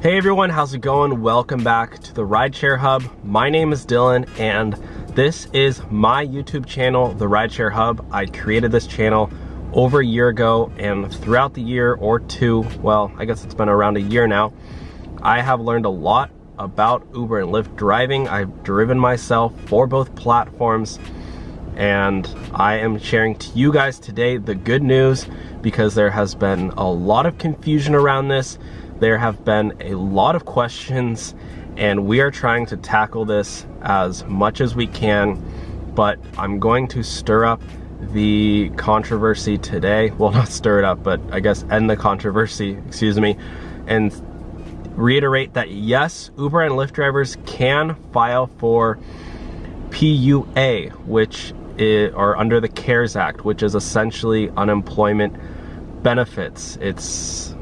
Hey everyone, how's it going? Welcome back to the Rideshare Hub. My name is Dylan and this is my YouTube channel, the Rideshare Hub. I created this channel over a year ago, and throughout the year or two, well, I guess it's been around a year now, I have learned a lot about Uber and Lyft driving. I've driven myself for both platforms, and I am sharing to you guys today the good news because there has been a lot of confusion around this. There have been a lot of questions, and we are trying to tackle this as much as we can, but I'm going to stir up the controversy today. Well, not stir it up, but I guess end the controversy, excuse me, and reiterate that yes, Uber and Lyft drivers can file for PUA, which are under the CARES Act, which is essentially unemployment benefits. It's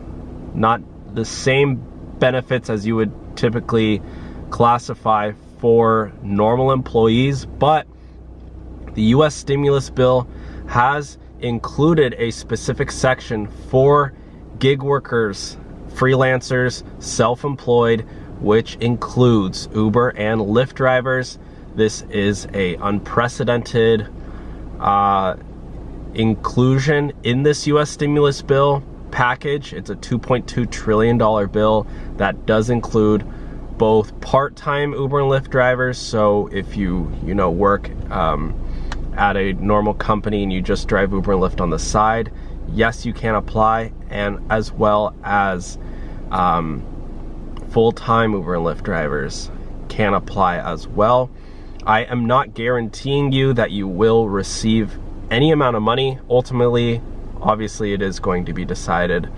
not the same benefits as you would typically classify for normal employees, but the US stimulus bill has included a specific section for gig workers, freelancers, self-employed, which includes Uber and Lyft drivers. This is a unprecedented inclusion in this US stimulus bill package. It's a $2.2 trillion bill that does include both part-time Uber and Lyft drivers. So if you work at a normal company and you just drive Uber and Lyft on the side, yes, you can apply, and as well as full-time Uber and Lyft drivers can apply as well. I am not guaranteeing you that you will receive any amount of money. Ultimately, obviously, it is going to be decided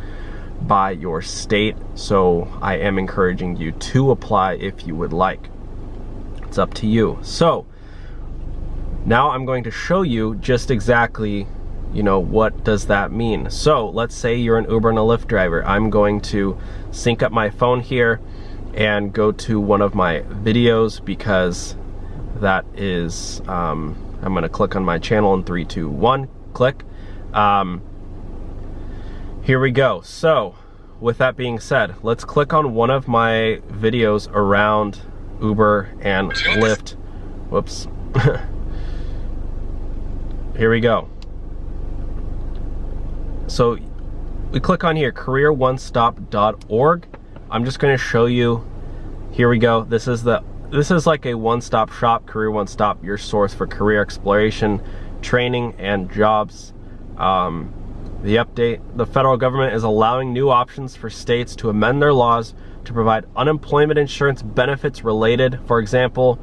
by your state, so I am encouraging you to apply if you would like. It's up to you. So now I'm going to show you just exactly, what does that mean. So let's say you're an Uber and a Lyft driver. I'm going to sync up my phone here and go to one of my videos, because that is, I'm gonna click on my channel in 3, 2, 1, click. Here we go. So with that being said, let's click on one of my videos around Uber and Lyft. Whoops. Here we go. So we click on here, careeronestop.org. I'm just going to show you. Here we go. This is like a one-stop shop, Career One Stop, your source for career exploration, training, and jobs. The update: the federal government is allowing new options for states to amend their laws to provide unemployment insurance benefits related. For example,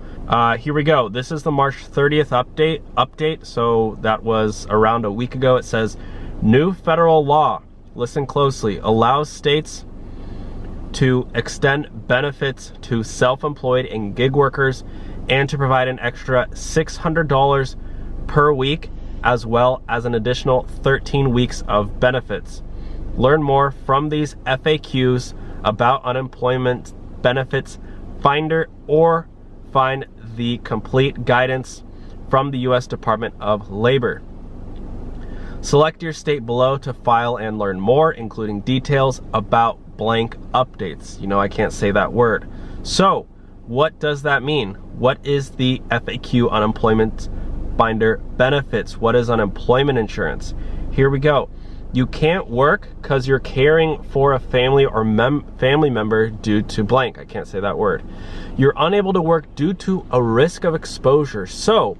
here we go. This is the March 30th update. So that was around a week ago. It says, new federal law, listen closely, allows states to extend benefits to self-employed and gig workers and to provide an extra $600 per week, as well as an additional 13 weeks of benefits. Learn more from these FAQs about unemployment benefits finder, or find the complete guidance from the US Department of Labor. Select your state below to file and learn more, including details about blank updates. I can't say that word. So what does that mean? What is the FAQ unemployment binder benefits? What is unemployment insurance? Here we go. You can't work because you're caring for a family or family member due to blank. I can't say that word. You're unable to work due to a risk of exposure. So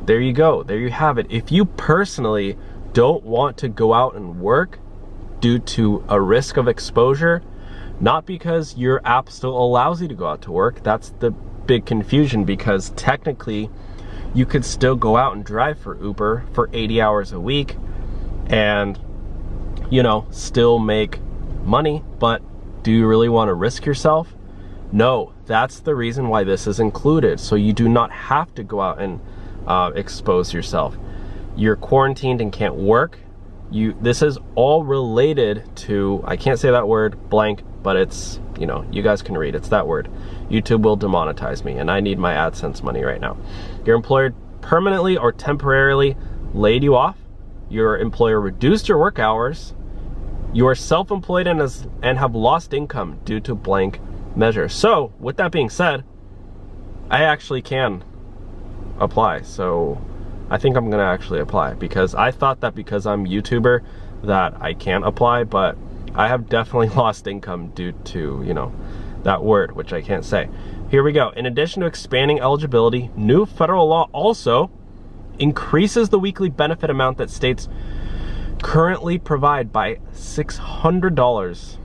there you go. There you have it. If you personally don't want to go out and work due to a risk of exposure, not because your app still allows you to go out to work, that's the big confusion, because technically you could still go out and drive for Uber for 80 hours a week and, still make money. But do you really want to risk yourself? No, that's the reason why this is included. So you do not have to go out and expose yourself. You're quarantined and can't work. This is all related to, I can't say that word, blank, but it's, you guys can read, it's that word. YouTube will demonetize me, and I need my AdSense money right now. Your employer permanently or temporarily laid you off. Your employer reduced your work hours. You are self-employed and have lost income due to blank measure. So with that being said, I actually can apply. So I think I'm gonna actually apply, because I thought that because I'm a YouTuber that I can't apply, but I have definitely lost income due to, you know, that word, which I can't say. Here we go. In addition to expanding eligibility, new federal law also increases the weekly benefit amount that states currently provide by $600.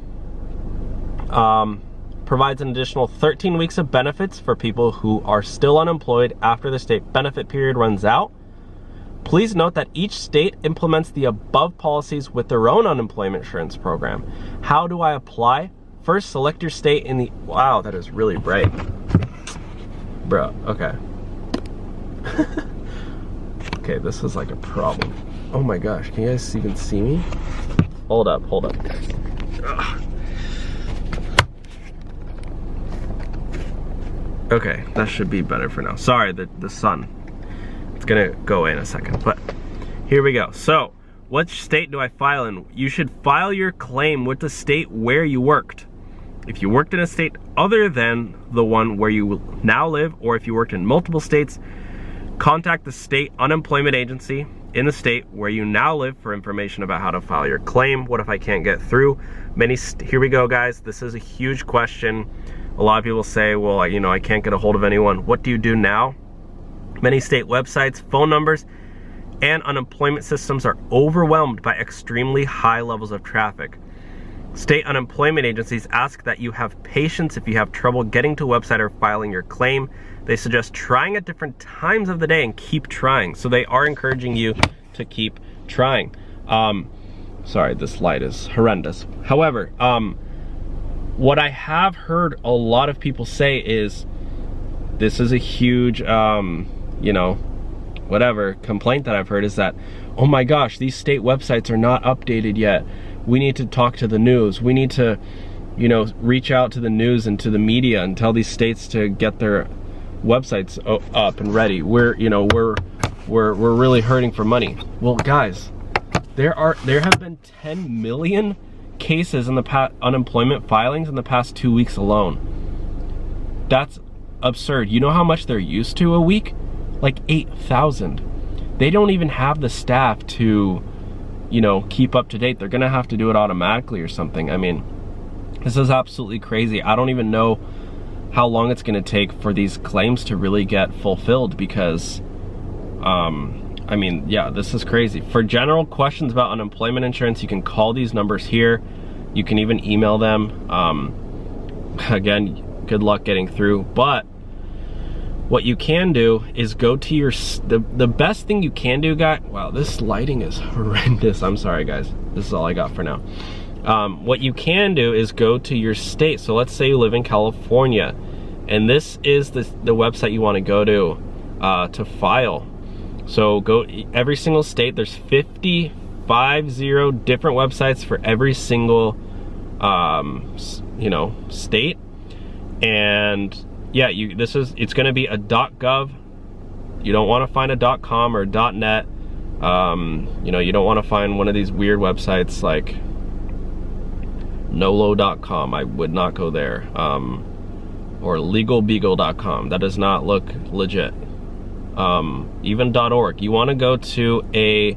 Provides an additional 13 weeks of benefits for people who are still unemployed after the state benefit period runs out. Please note that each state implements the above policies with their own unemployment insurance program. How do I apply? First, select your state in the... Wow, that is really bright. Bro, okay. Okay, this is like a problem. Oh my gosh, can you guys even see me? Hold up, guys. Ugh. Okay, that should be better for now. Sorry, the sun. It's gonna go away in a second, but here we go. So, which state do I file in? You should file your claim with the state where you worked. If you worked in a state other than the one where you now live, or if you worked in multiple states, contact the state unemployment agency in the state where you now live for information about how to file your claim. What if I can't get through? Here we go, guys. This is a huge question. A lot of people say, well, you know, I can't get a hold of anyone. What do you do now? Many state websites, phone numbers, and unemployment systems are overwhelmed by extremely high levels of traffic. State unemployment agencies ask that you have patience if you have trouble getting to a website or filing your claim. They suggest trying at different times of the day and keep trying. So they are encouraging you to keep trying. Sorry, this light is horrendous. However, what I have heard a lot of people say is, this is a huge, you know, whatever complaint that I've heard, is that, oh my gosh, these state websites are not updated yet. We need to talk to the news. We need to, you know, reach out to the news and to the media and tell these states to get their websites up and ready. We're really hurting for money. Well, guys, there have been 10 million cases in the unemployment filings in the past 2 weeks alone. That's absurd. You know how much they're used to a week? Like 8,000. They don't even have the staff to, you know, keep up to date. They're gonna have to do it automatically or something. I mean, this is absolutely crazy. I don't even know how long it's gonna take for these claims to really get fulfilled, because I mean, yeah, this is crazy. For general questions about unemployment insurance, you can call these numbers here. You can even email them. Again, good luck getting through. But what you can do is go to your, the best thing you can do, guys. Wow, this lighting is horrendous. I'm sorry, guys. This is all I got for now. What you can do is go to your state. So let's say you live in California, and this is the website you want to go to file. So go every single state. There's 50 different websites for every single you know, state. And yeah, it's going to be a .gov. You don't want to find a .com or .net. You know, you don't want to find one of these weird websites like nolo.com. I would not go there. Or legalbeagle.com. That does not look legit. Even .org. You want to go to a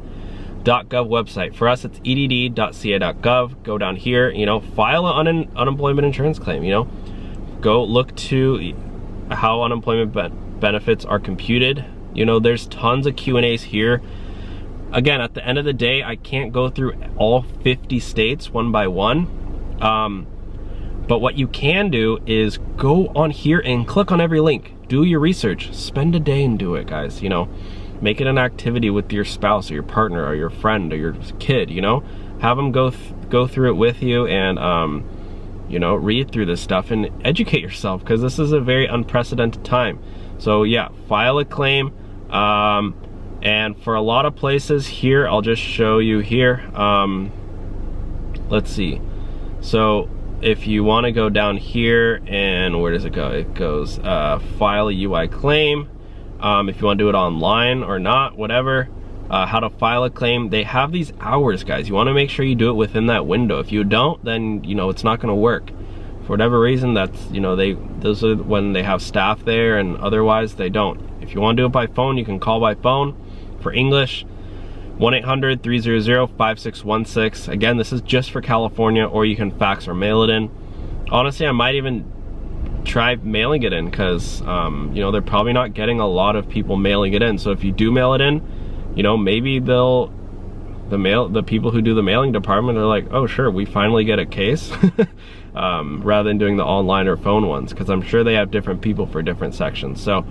.gov website. For us, it's edd.ca.gov. Go down here, you know, file an unemployment insurance claim, you know. Go look to how unemployment benefits are computed. You know, there's tons of Q&As here. Again, at the end of the day, I can't go through all 50 states one by one. But what you can do is go on here and click on every link. Do your research. Spend a day and do it, guys. You know, make it an activity with your spouse or your partner or your friend or your kid, you know. Have them go through it with you and, you know, read through this stuff and educate yourself, because this is a very unprecedented time. So yeah, file a claim. And for a lot of places here, I'll just show you here. Let's see. So if you want to go down here, and where does it go? It goes file a UI claim. If you want to do it online or not, whatever. how to file a claim. They have these hours, guys. You want to make sure you do it within that window. If you don't, then you know it's not going to work. For whatever reason, that's, you know, those are when they have staff there, and otherwise they don't. If you want to do it by phone, you can call by phone. For English, 1-800-300-5616. Again, this is just for California, or you can fax or mail it in. Honestly, I might even try mailing it in, because you know, they're probably not getting a lot of people mailing it in. So if you do mail it in, you know, maybe the people who do the mailing department are like, oh sure, we finally get a case, rather than doing the online or phone ones, because I'm sure they have different people for different sections. So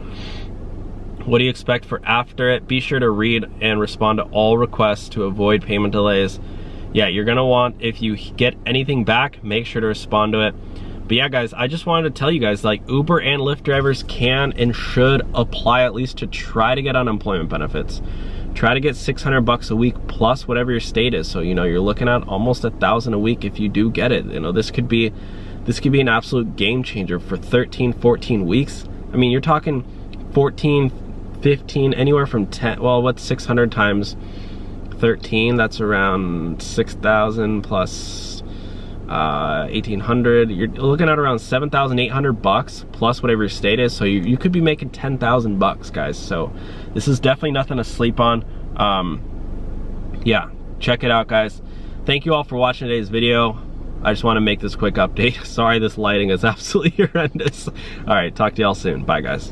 what do you expect for after it? Be sure to read and respond to all requests to avoid payment delays. Yeah, you're gonna want, if you get anything back, make sure to respond to it. But yeah, guys, I just wanted to tell you guys, like, Uber and Lyft drivers can and should apply at least to try to get unemployment benefits. Try to get 600 bucks a week plus whatever your state is. So, you know, you're looking at almost 1,000 a week if you do get it. You know, this could be an absolute game changer for 13, 14 weeks. I mean, you're talking 14, 15, anywhere from 10, well, what's 600 times 13? That's around 6,000 plus 1,800. You're looking at around 7,800 bucks plus whatever your state is. So you could be making 10,000 bucks, guys. So this is definitely nothing to sleep on. Yeah, check it out, guys. Thank you all for watching today's video. I just want to make this quick update. Sorry, this lighting is absolutely horrendous. All right, talk to y'all soon. Bye, guys.